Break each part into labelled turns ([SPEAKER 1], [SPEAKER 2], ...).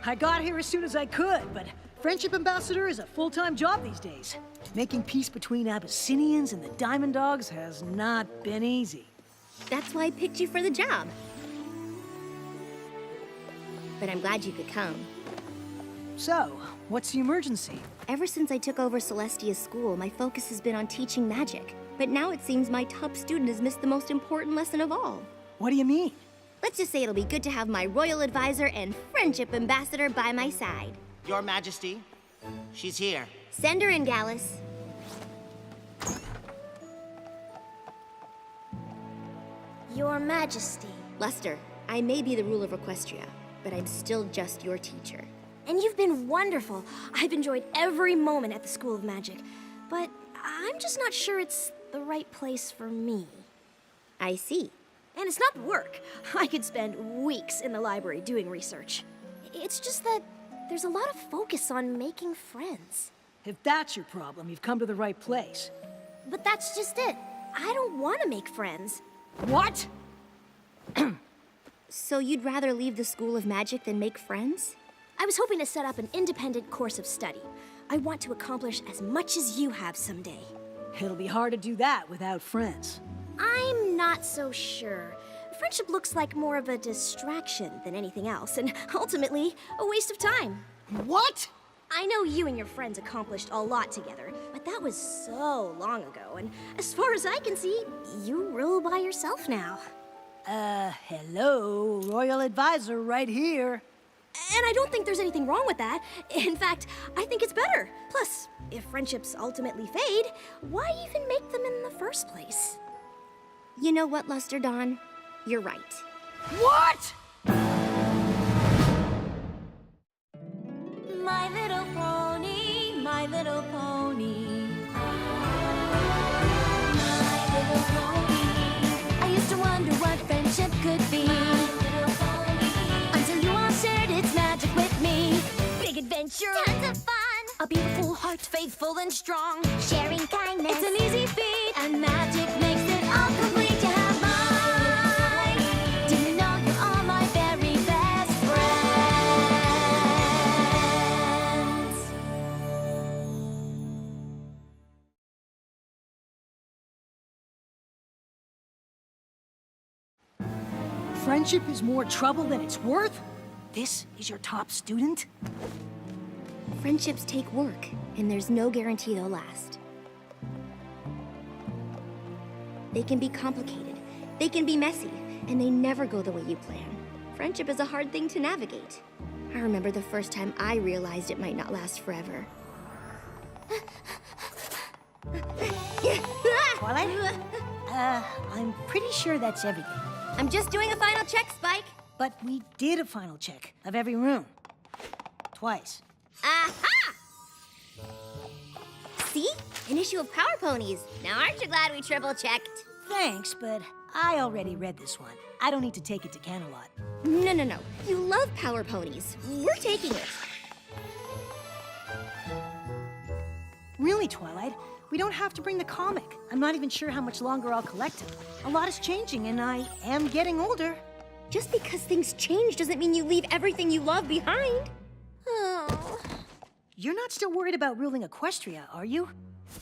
[SPEAKER 1] I got here as soon as I could, but Friendship Ambassador is a full-time job these days. Making peace between Abyssinians and the Diamond Dogs has not been easy.
[SPEAKER 2] That's why I picked you for the job. But I'm glad you could come.
[SPEAKER 1] So, what's the emergency?
[SPEAKER 2] Ever since I took over Celestia's school, my focus has been on teaching magic. But now it seems my top student has missed the most important lesson of all.
[SPEAKER 1] What do you mean?
[SPEAKER 2] Let's just say it'll be good to have my royal advisor and friendship ambassador by my side.
[SPEAKER 3] Your Majesty, she's here.
[SPEAKER 2] Send her in, Gallus.
[SPEAKER 4] Your Majesty.
[SPEAKER 2] Luster, I may be the ruler of Equestria, but I'm still just your teacher.
[SPEAKER 4] And you've been wonderful. I've enjoyed every moment at the School of Magic. But I'm just not sure it's the right place for me.
[SPEAKER 2] I see.
[SPEAKER 4] And it's not work. I could spend weeks in the library doing research. It's just that there's a lot of focus on making friends.
[SPEAKER 1] If that's your problem, you've come to the right place.
[SPEAKER 4] But that's just it. I don't want to make friends.
[SPEAKER 1] What?
[SPEAKER 2] So you'd rather leave the School of Magic than make friends?
[SPEAKER 4] I was hoping to set up an independent course of study. I want to accomplish as much as you have someday.
[SPEAKER 1] It'll be hard to do that without friends.
[SPEAKER 4] I'm not so sure. Friendship looks like more of a distraction than anything else, and ultimately, a waste of time.
[SPEAKER 1] What?
[SPEAKER 4] I know you and your friends accomplished a lot together, but that was so long ago, and as far as I can see, you rule by yourself now.
[SPEAKER 1] Hello, Royal Advisor right here.
[SPEAKER 4] And I don't think there's anything wrong with that. In fact, I think it's better. Plus, if friendships ultimately fade, why even make them in the first place?
[SPEAKER 2] You know what, Luster Dawn? You're right.
[SPEAKER 1] What?
[SPEAKER 5] My little pony, my little pony. My little pony. I used to wonder what friendship could be. My little pony. Until you all shared its magic with me. Big adventure. Tons of fun. A beautiful heart, faithful and strong. Sharing kindness. It's an easy feat. And magic makes it all complete. You have mine. Do you know you're all my very best friends?
[SPEAKER 1] Friendship is more trouble than it's worth? This is your top student?
[SPEAKER 2] Friendships take work, and there's no guarantee they'll last. They can be complicated, they can be messy, and they never go the way you plan. Friendship is a hard thing to navigate. I remember the first time I realized it might not last forever.
[SPEAKER 1] Twilight? I'm pretty sure that's everything.
[SPEAKER 2] I'm just doing a final check, Spike.
[SPEAKER 1] But we did a final check of every room. Twice.
[SPEAKER 2] Aha! See? An issue of Power Ponies. Now aren't you glad we triple-checked?
[SPEAKER 1] Thanks, but I already read this one. I don't need to take it to Camelot.
[SPEAKER 2] No. You love Power Ponies. We're taking it.
[SPEAKER 1] Really, Twilight? We don't have to bring the comic. I'm not even sure how much longer I'll collect them. A lot is changing, and I am getting older.
[SPEAKER 2] Just because things change doesn't mean you leave everything you love behind.
[SPEAKER 4] Oh.
[SPEAKER 1] You're not still worried about ruling Equestria, are you?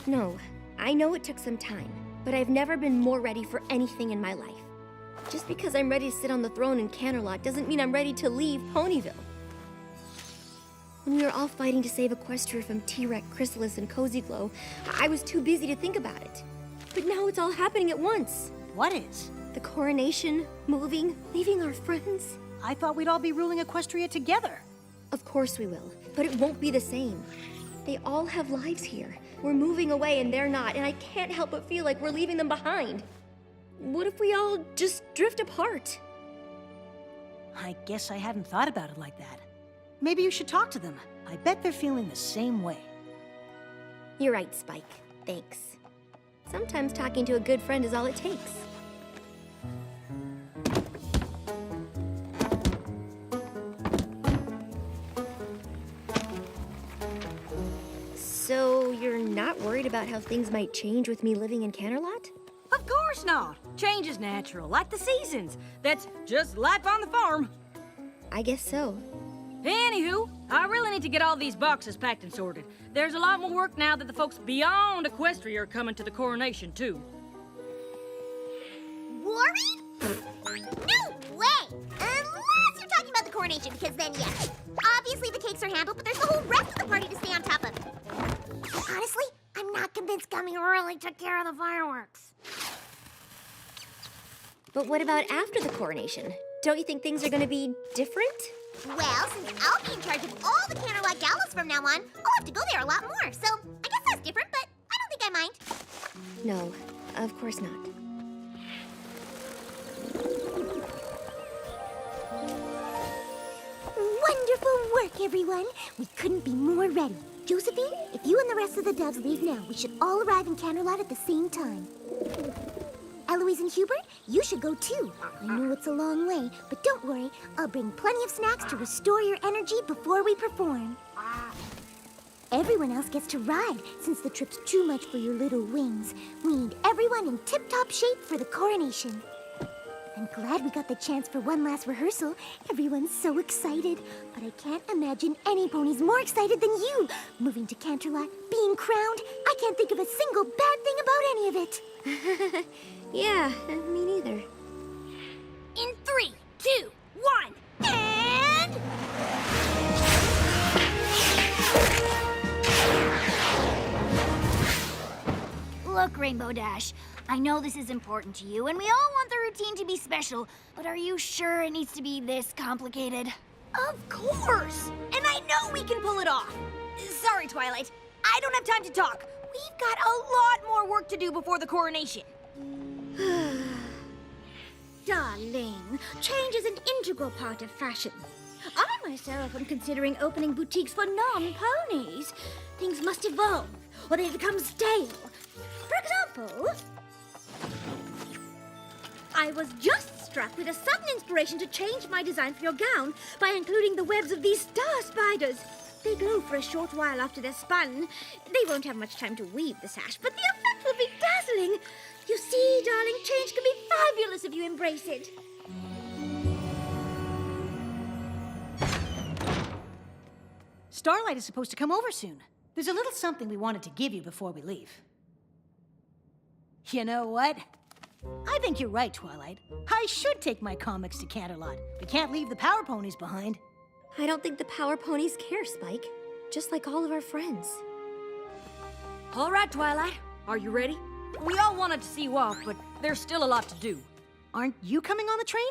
[SPEAKER 2] No, I know it took some time, but I've never been more ready for anything in my life. Just because I'm ready to sit on the throne in Camelot doesn't mean I'm ready to leave Ponyville. When we were all fighting to save Equestria from T-Rex, Chrysalis, and Cozy Glow, I was too busy to think about it. But now it's all happening at once.
[SPEAKER 1] What is?
[SPEAKER 2] The coronation, moving, leaving our friends.
[SPEAKER 1] I thought we'd all be ruling Equestria together.
[SPEAKER 2] Of course we will, but it won't be the same. They all have lives here. We're moving away and they're not, and I can't help but feel like we're leaving them behind. What if we all just drift apart?
[SPEAKER 1] I guess I hadn't thought about it like that. Maybe you should talk to them. I bet they're feeling the same way.
[SPEAKER 2] You're right, Spike. Thanks. Sometimes talking to a good friend is all it takes. So, you're not worried about how things might change with me living in Canterlot?
[SPEAKER 6] Of course not. Change is natural, like the seasons. That's just life on the farm.
[SPEAKER 2] I guess so.
[SPEAKER 6] Anywho, I really need to get all these boxes packed and sorted. There's a lot more work now that the folks beyond Equestria are coming to the coronation, too.
[SPEAKER 7] Worried? No way! Unless you're talking about the coronation, because then, yes. Obviously the cakes are handled, but there's the whole rest of the party to stay on top of. Honestly, I'm not convinced Gummy really took care of the fireworks.
[SPEAKER 2] But what about after the coronation? Don't you think things are gonna be different?
[SPEAKER 7] Well, since I'll be in charge of all the Candlelight Gallows from now on, I'll have to go there a lot more. So I guess that's different, but I don't think I mind.
[SPEAKER 2] No, of course not.
[SPEAKER 7] Wonderful work, everyone. We couldn't be more ready. Josephine, if you and the rest of the doves leave now, we should all arrive in Canterlot at the same time. Eloise and Hubert, you should go too. I know it's a long way, but don't worry. I'll bring plenty of snacks to restore your energy before we perform. Everyone else gets to ride, since the trip's too much for your little wings. We need everyone in tip-top shape for the coronation. I'm glad we got the chance for one last rehearsal. Everyone's so excited. But I can't imagine any ponies more excited than you. Moving to Canterlot, being crowned, I can't think of a single bad thing about any of it.
[SPEAKER 2] Yeah, me neither.
[SPEAKER 4] In 3, 2, 1, and...
[SPEAKER 5] Look, Rainbow Dash, I know this is important to you, and we all want the routine to be special, but are you sure it needs to be this complicated?
[SPEAKER 4] Of course! And I know we can pull it off. Sorry, Twilight. I don't have time to talk. We've got a lot more work to do before the coronation.
[SPEAKER 8] Darling, change is an integral part of fashion. I myself am considering opening boutiques for non-ponies. Things must evolve, or they become stale. For example, I was just struck with a sudden inspiration to change my design for your gown by including the webs of these star spiders. They glow for a short while after they're spun. They won't have much time to weave the sash, but the effect will be dazzling. You see, darling, change can be fabulous if you embrace it.
[SPEAKER 1] Starlight is supposed to come over soon. There's a little something we wanted to give you before we leave. You know what? I think you're right, Twilight. I should take my comics to Canterlot. We can't leave the Power Ponies behind.
[SPEAKER 2] I don't think the Power Ponies care, Spike. Just like all of our friends.
[SPEAKER 6] All right, Twilight. Are you ready? We all wanted to see you off, but there's still a lot to do.
[SPEAKER 1] Aren't you coming on the train?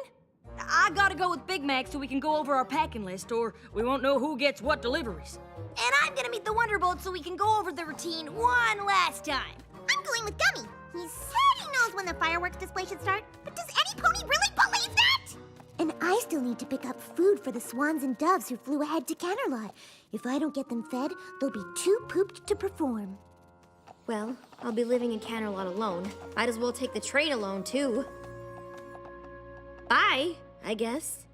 [SPEAKER 6] I gotta go with Big Mac so we can go over our packing list, or we won't know who gets what deliveries.
[SPEAKER 4] And I'm gonna meet the Wonderbolt so we can go over the routine one last time.
[SPEAKER 7] I'm going with Gummy. He said he knows when the fireworks display should start, but does any pony really believe that? And I still need to pick up food for the swans and doves who flew ahead to Canterlot. If I don't get them fed, they'll be too pooped to perform.
[SPEAKER 2] Well, I'll be living in Canterlot alone. Might as well take the train alone, too. Bye, I guess.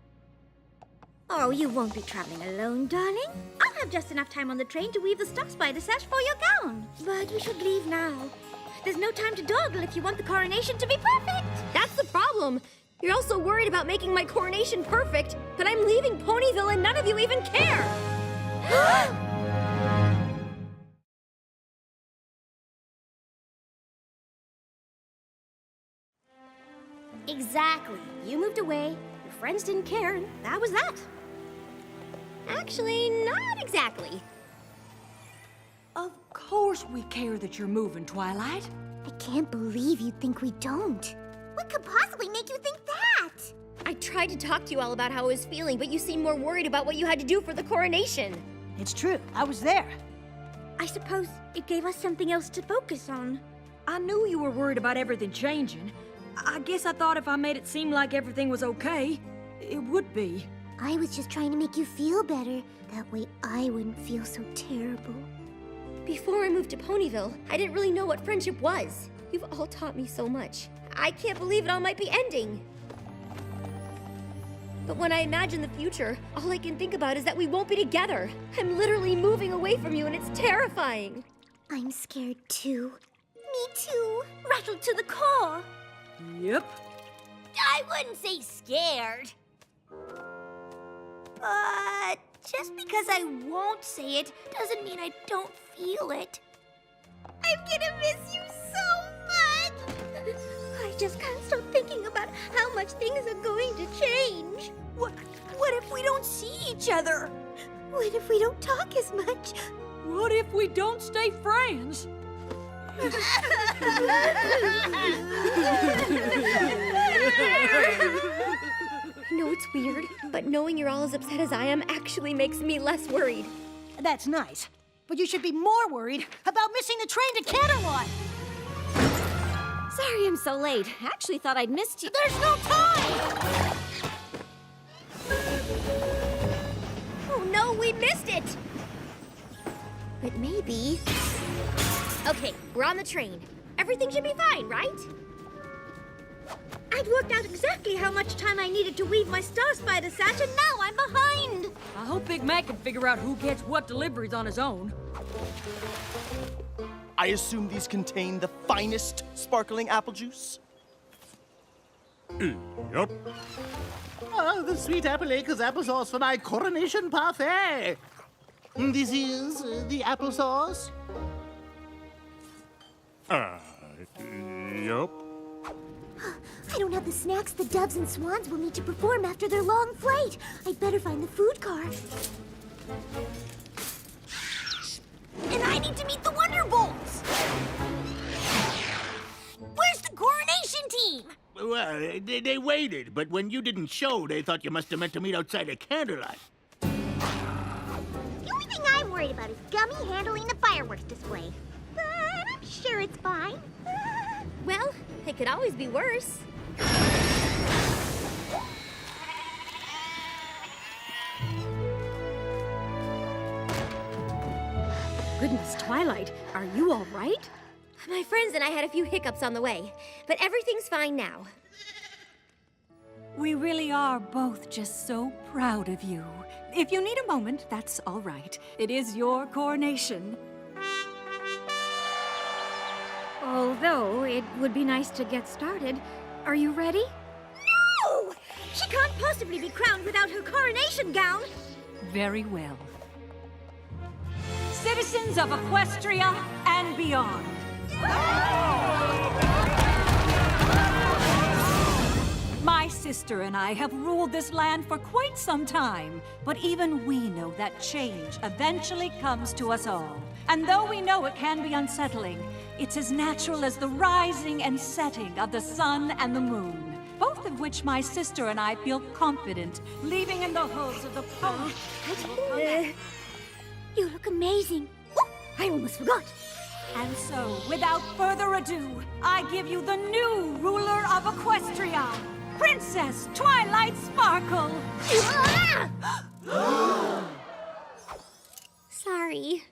[SPEAKER 8] Oh, you won't be traveling alone, darling. I'll have just enough time on the train to weave the star spider sash for your gown. But we should leave now. There's no time to dawdle if you want the coronation to be perfect.
[SPEAKER 2] That's the problem. You're also worried about making my coronation perfect, but I'm leaving Ponyville and none of you even care.
[SPEAKER 4] Exactly. You moved away, your friends didn't care, and that was that.
[SPEAKER 2] Actually, not exactly.
[SPEAKER 6] Of course we care that you're moving, Twilight.
[SPEAKER 7] I can't believe you think we don't. What could possibly make you think that?
[SPEAKER 2] I tried to talk to you all about how I was feeling, but you seemed more worried about what you had to do for the coronation.
[SPEAKER 1] It's true. I was there.
[SPEAKER 8] I suppose it gave us something else to focus on.
[SPEAKER 6] I knew you were worried about everything changing. I guess I thought if I made it seem like everything was okay, it would be.
[SPEAKER 7] I was just trying to make you feel better. That way I wouldn't feel so terrible.
[SPEAKER 2] Before I moved to Ponyville, I didn't really know what friendship was. You've all taught me so much. I can't believe it all might be ending. But when I imagine the future, all I can think about is that we won't be together. I'm literally moving away from you and it's terrifying.
[SPEAKER 7] I'm scared too. Me too.
[SPEAKER 8] Rattled to the core.
[SPEAKER 6] Yep.
[SPEAKER 4] I wouldn't say scared. But Just because I won't say it doesn't mean I don't feel it. I'm gonna miss you so much! I just can't stop thinking about how much things are going to change. What if we don't see each other? What if we don't talk as much?
[SPEAKER 6] What if we don't stay friends?
[SPEAKER 2] I know it's weird, but knowing you're all as upset as I am actually makes me less worried.
[SPEAKER 1] That's nice. But you should be more worried about missing the train to Canterlot.
[SPEAKER 2] Sorry I'm so late. I actually thought I'd missed you.
[SPEAKER 1] There's no time!
[SPEAKER 2] Oh no, we missed it! But maybe... Okay, we're on the train. Everything should be fine, right?
[SPEAKER 8] I'd worked out exactly how much time I needed to weave my star spider sash, and now I'm behind.
[SPEAKER 6] I hope Big Mac can figure out who gets what deliveries on his own.
[SPEAKER 9] I assume these contain the finest sparkling apple juice?
[SPEAKER 10] Yup.
[SPEAKER 11] Oh, the sweet apple acres applesauce for my coronation parfait. This is the applesauce.
[SPEAKER 10] Yup.
[SPEAKER 7] I don't have the snacks the doves and swans will need to perform after their long flight. I'd better find the food car.
[SPEAKER 4] And I need to meet the Wonderbolts! Where's the coronation team?
[SPEAKER 11] Well, they waited, but when you didn't show, they thought you must have meant to meet outside of Candlelight.
[SPEAKER 7] The only thing I'm worried about is Gummy handling the fireworks display. But I'm sure it's fine.
[SPEAKER 2] Well, it could always be worse.
[SPEAKER 6] Goodness, Twilight, are you all right?
[SPEAKER 2] My friends and I had a few hiccups on the way, but everything's fine now.
[SPEAKER 12] We really are both just so proud of you. If you need a moment, that's all right. It is your coronation.
[SPEAKER 6] Although, it would be nice to get started. Are you ready?
[SPEAKER 8] No! She can't possibly be crowned without her coronation gown.
[SPEAKER 12] Very well. Citizens of Equestria and beyond. My sister and I have ruled this land for quite some time, but even we know that change eventually comes to us all. And though we know it can be unsettling, it's as natural as the rising and setting of the sun and the moon, both of which my sister and I feel confident leaving in the hooves of the pony.
[SPEAKER 4] You look amazing. Oh, I almost forgot.
[SPEAKER 12] And so, without further ado, I give you the new ruler of Equestria, Princess Twilight Sparkle.
[SPEAKER 2] Sorry.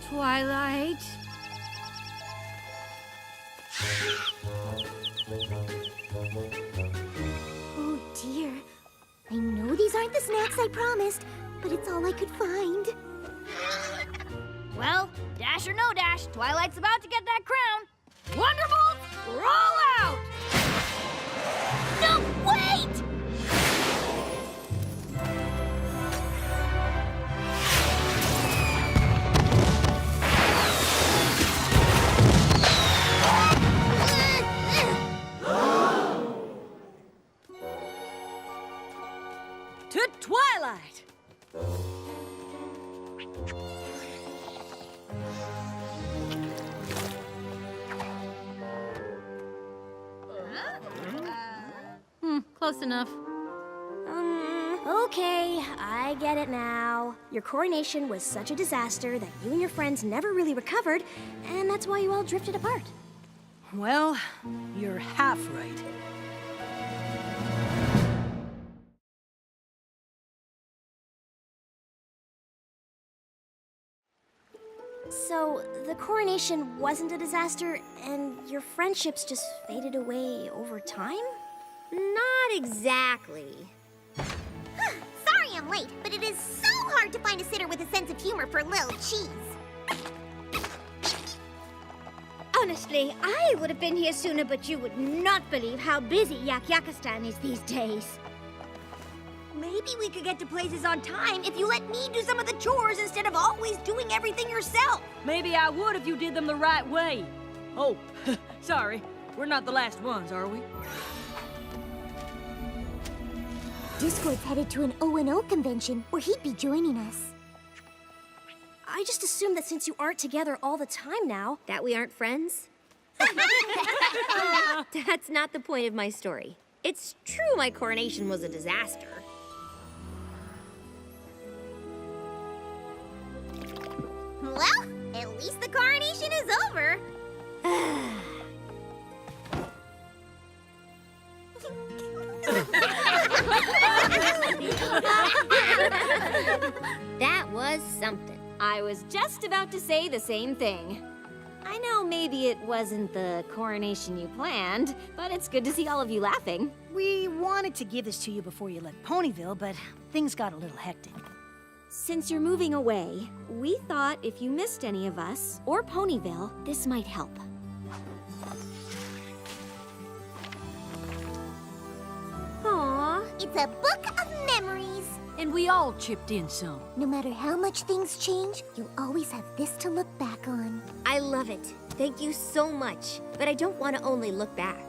[SPEAKER 6] Twilight?
[SPEAKER 7] Oh dear. I know these aren't the snacks I promised, but it's all I could find.
[SPEAKER 8] Well, dash or no dash, Twilight's about to get that crown. Wonderbolts, roll out!
[SPEAKER 4] No, wait!
[SPEAKER 6] To Twilight! Close enough.
[SPEAKER 4] Okay, I get it now. Your coronation was such a disaster that you and your friends never really recovered, and that's why you all drifted apart.
[SPEAKER 1] Well, you're half right.
[SPEAKER 4] So, the coronation wasn't a disaster, and your friendships just faded away over time?
[SPEAKER 2] Not exactly.
[SPEAKER 7] Sorry I'm late, but it is so hard to find a sitter with a sense of humor for Lil Cheese.
[SPEAKER 4] Honestly, I would have been here sooner, but you would not believe how busy Yakistan is these days.
[SPEAKER 8] Maybe we could get to places on time if you let me do some of the chores instead of always doing everything yourself.
[SPEAKER 6] Maybe I would if you did them the right way. Oh, sorry. We're not the last ones, are we?
[SPEAKER 7] Discord's headed to an O&O convention where he'd be joining us.
[SPEAKER 2] I just assumed that since you aren't together all the time now, that we aren't friends. That's not the point of my story. It's true my coronation was a disaster.
[SPEAKER 4] Well, at least the coronation is over.
[SPEAKER 2] That was something. I was just about to say the same thing. I know maybe it wasn't the coronation you planned, but it's good to see all of you laughing.
[SPEAKER 1] We wanted to give this to you before you left Ponyville, but things got a little hectic.
[SPEAKER 2] Since you're moving away, we thought if you missed any of us, or Ponyville, this might help.
[SPEAKER 7] Aww, it's a book of memories.
[SPEAKER 6] And we all chipped in some.
[SPEAKER 7] No matter how much things change, you'll always have this to look back on.
[SPEAKER 2] I love it. Thank you so much. But I don't want to only look back.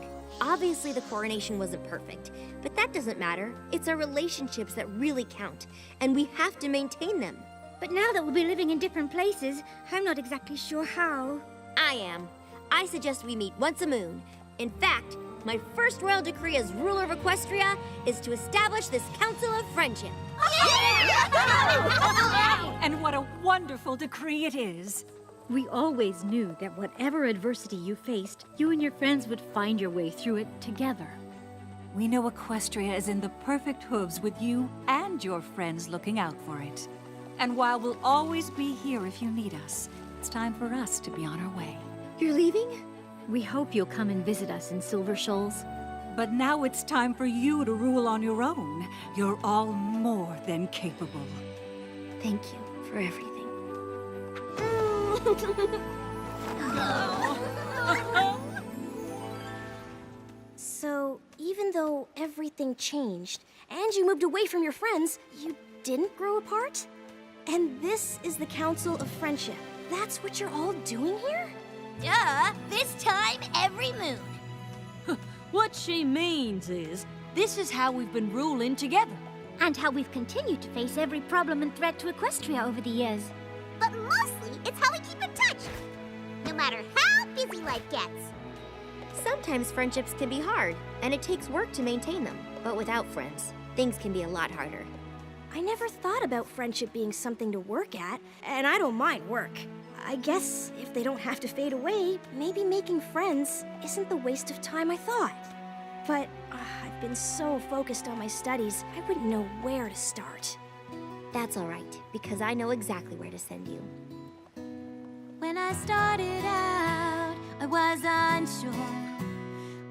[SPEAKER 2] Obviously, the coronation wasn't perfect, but that doesn't matter. It's our relationships that really count, and we have to maintain them.
[SPEAKER 4] But now that we'll be living in different places, I'm not exactly sure how.
[SPEAKER 2] I am. I suggest we meet once a moon. In fact, my first royal decree as ruler of Equestria is to establish this Council of Friendship.
[SPEAKER 12] And what a wonderful decree it is.
[SPEAKER 8] We always knew that whatever adversity you faced, you and your friends would find your way through it together.
[SPEAKER 12] We know Equestria is in the perfect hooves with you and your friends looking out for it. And while we'll always be here if you need us, it's time for us to be on our way.
[SPEAKER 8] You're leaving? We hope you'll come and visit us in Silver Shoals.
[SPEAKER 12] But now it's time for you to rule on your own. You're all more than capable.
[SPEAKER 2] Thank you for everything. So, even though everything changed, and you moved away from your friends, you didn't grow apart? And this is the Council of Friendship. That's what you're all doing here?
[SPEAKER 4] Duh, this time every moon.
[SPEAKER 6] What she means is, this is how we've been ruling together.
[SPEAKER 4] And how we've continued to face every problem and threat to Equestria over the years. But mostly, it's how we keep in touch. No matter how busy life gets.
[SPEAKER 2] Sometimes friendships can be hard, and it takes work to maintain them. But without friends, things can be a lot harder. I never thought about friendship being something to work at, and I don't mind work. I guess if they don't have to fade away, maybe making friends isn't the waste of time I thought. But I've been so focused on my studies, I wouldn't know where to start. That's all right, because I know exactly where to send you.
[SPEAKER 5] When I started out, I was unsure.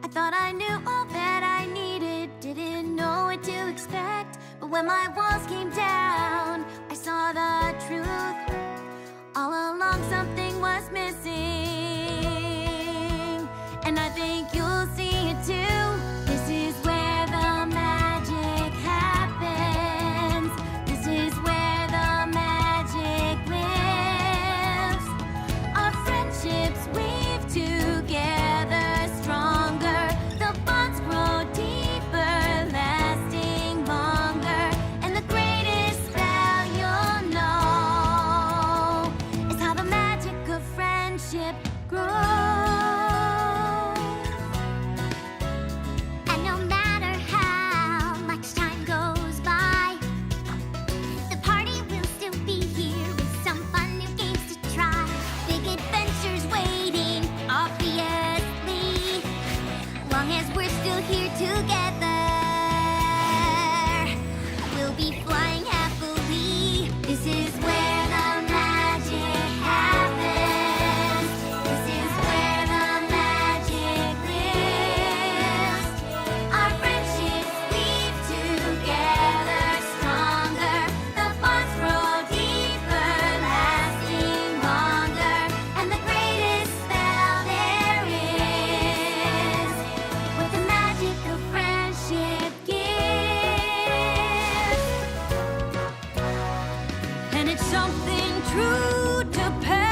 [SPEAKER 5] I thought I knew all that I needed, didn't know what to expect. But when my walls came down, I saw the truth. All along something was missing, and I think you'll see it too. This is where the magic happens. This is where the magic lives. Our friendships weave together stronger. The bonds grow deeper, lasting longer. And the greatest it's something true to paradise.